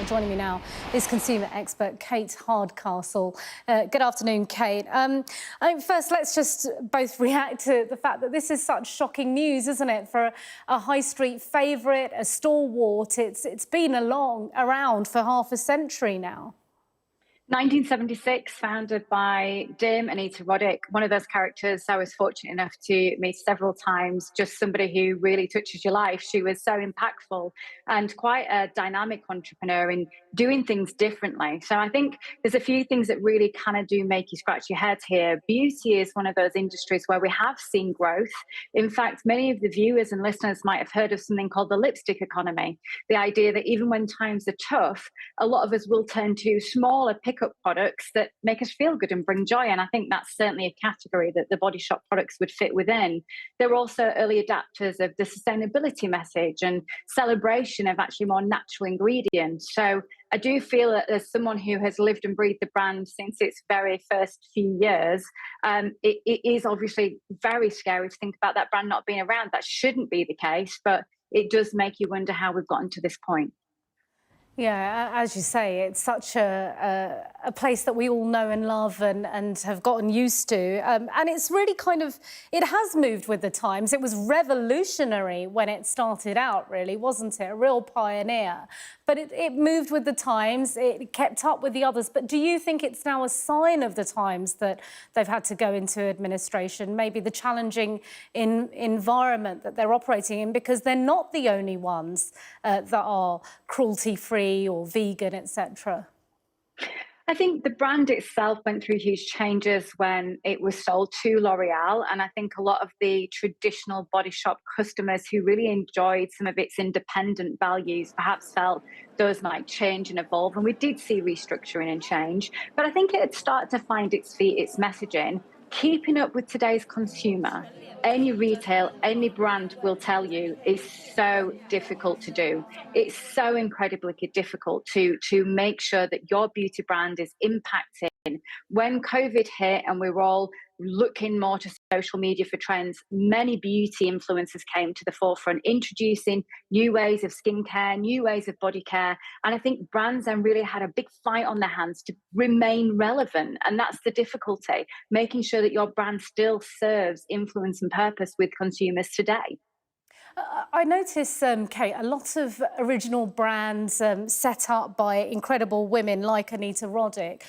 Joining me now is consumer expert Kate Hardcastle. Good afternoon, Kate. I think first, let's just both react to the fact that this is such shocking news, isn't it? For a high street favourite, a stalwart, it's been around for half a century now. 1976, founded by Dame Anita Roddick, one of those characters I was fortunate enough to meet several times, just somebody who really touches your life. She was so impactful and quite a dynamic entrepreneur in doing things differently. So I think there's a few things that really kind of do make you scratch your head here. Beauty is one of those industries where we have seen growth. In fact, many of the viewers and listeners might have heard of something called the lipstick economy. The idea that even when times are tough, a lot of us will turn to smaller pickup products that make us feel good and bring joy. And I think that's certainly a category that the Body Shop products would fit within. They're also early adapters of the sustainability message and celebration of actually more natural ingredients. So I do feel that as someone who has lived and breathed the brand since its very first few years, it is obviously very scary to think about that brand not being around. That shouldn't be the case, but it does make you wonder how we've gotten to this point. Yeah, as you say, it's such a place that we all know and love and have gotten used to. And it's really it has moved with the times. It was revolutionary when it started out, really, wasn't it? A real pioneer. But it moved with the times, it kept up with the others. But do you think it's now a sign of the times that they've had to go into administration, maybe the challenging environment that they're operating in, because they're not the only ones that are cruelty-free or vegan, etc.? I think the brand itself went through huge changes when it was sold to L'Oreal. And I think a lot of the traditional Body Shop customers who really enjoyed some of its independent values perhaps felt those might change and evolve. And we did see restructuring and change. But I think it had started to find its feet, its messaging. Keeping up with today's consumer, any retail, any brand will tell you, is so difficult to do. It's so incredibly difficult to make sure that your beauty brand is impacting. When COVID hit and we were all looking more to social media for trends, many beauty influencers came to the forefront, introducing new ways of skincare, new ways of body care. And I think brands then really had a big fight on their hands to remain relevant. And that's the difficulty, making sure that your brand still serves influence and purpose with consumers today. I notice, Kate, a lot of original brands set up by incredible women like Anita Roddick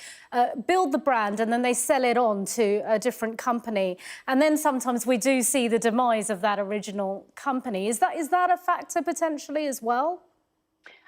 build the brand and then they sell it on to a different company. And then sometimes we do see the demise of that original company. Is that a factor potentially as well?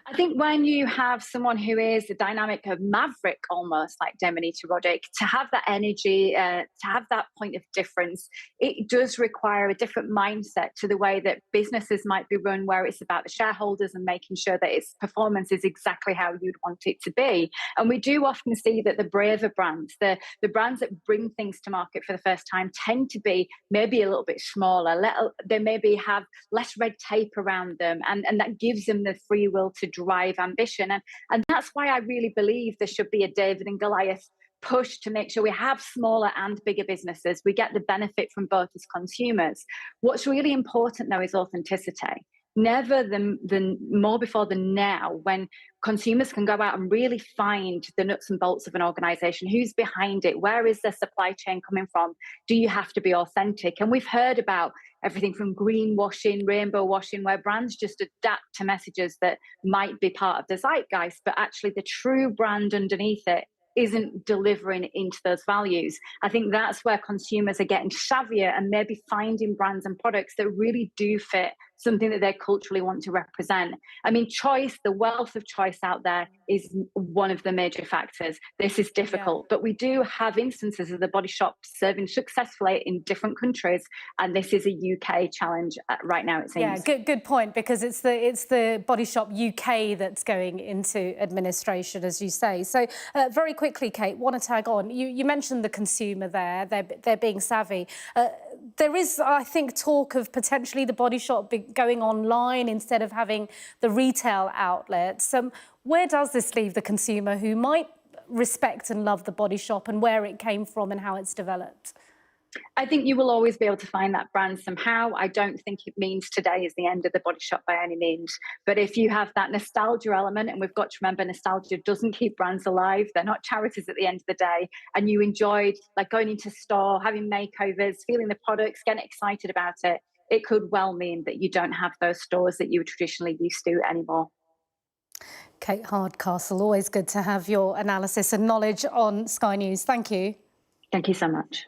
I think when you have someone who is a dynamic of maverick, almost like Dame Anita Roddick, to have that energy, to have that point of difference, it does require a different mindset to the way that businesses might be run, where it's about the shareholders and making sure that its performance is exactly how you'd want it to be. And we do often see that the braver brands, the brands that bring things to market for the first time, tend to be maybe a little bit smaller. They maybe have less red tape around them, and that gives them the free will to drive ambition. And that's why I really believe there should be a David and Goliath push to make sure we have smaller and bigger businesses. We get the benefit from both as consumers. What's really important, though, is authenticity. Never the more before than now, when consumers can go out and really find the nuts and bolts of an organization. Who's behind it? Where is their supply chain coming from? Do you have to be authentic? And we've heard about everything from greenwashing, rainbow washing, where brands just adapt to messages that might be part of the zeitgeist, but actually the true brand underneath it isn't delivering into those values. I think that's where consumers are getting savvier and maybe finding brands and products that really do fit something that they culturally want to represent. I mean, choice, the wealth of choice out there is one of the major factors. This is difficult, but we do have instances of the Body Shop serving successfully in different countries, and this is a UK challenge right now, it seems. Yeah, good point, because it's the Body Shop UK that's going into administration, as you say. So very quickly, Kate, want to tag on. You mentioned the consumer there, they're being savvy. There is, I think, talk of potentially the Body Shop going online instead of having the retail outlets. Where does this leave the consumer who might respect and love the Body Shop, and where it came from and how it's developed? I think you will always be able to find that brand somehow. I don't think it means today is the end of the Body Shop by any means. But if you have that nostalgia element, and we've got to remember nostalgia doesn't keep brands alive, they're not charities at the end of the day, and you enjoyed like going into store, having makeovers, feeling the products, getting excited about it, it could well mean that you don't have those stores that you were traditionally used to anymore. Kate Hardcastle, always good to have your analysis and knowledge on Sky News. Thank you. Thank you so much.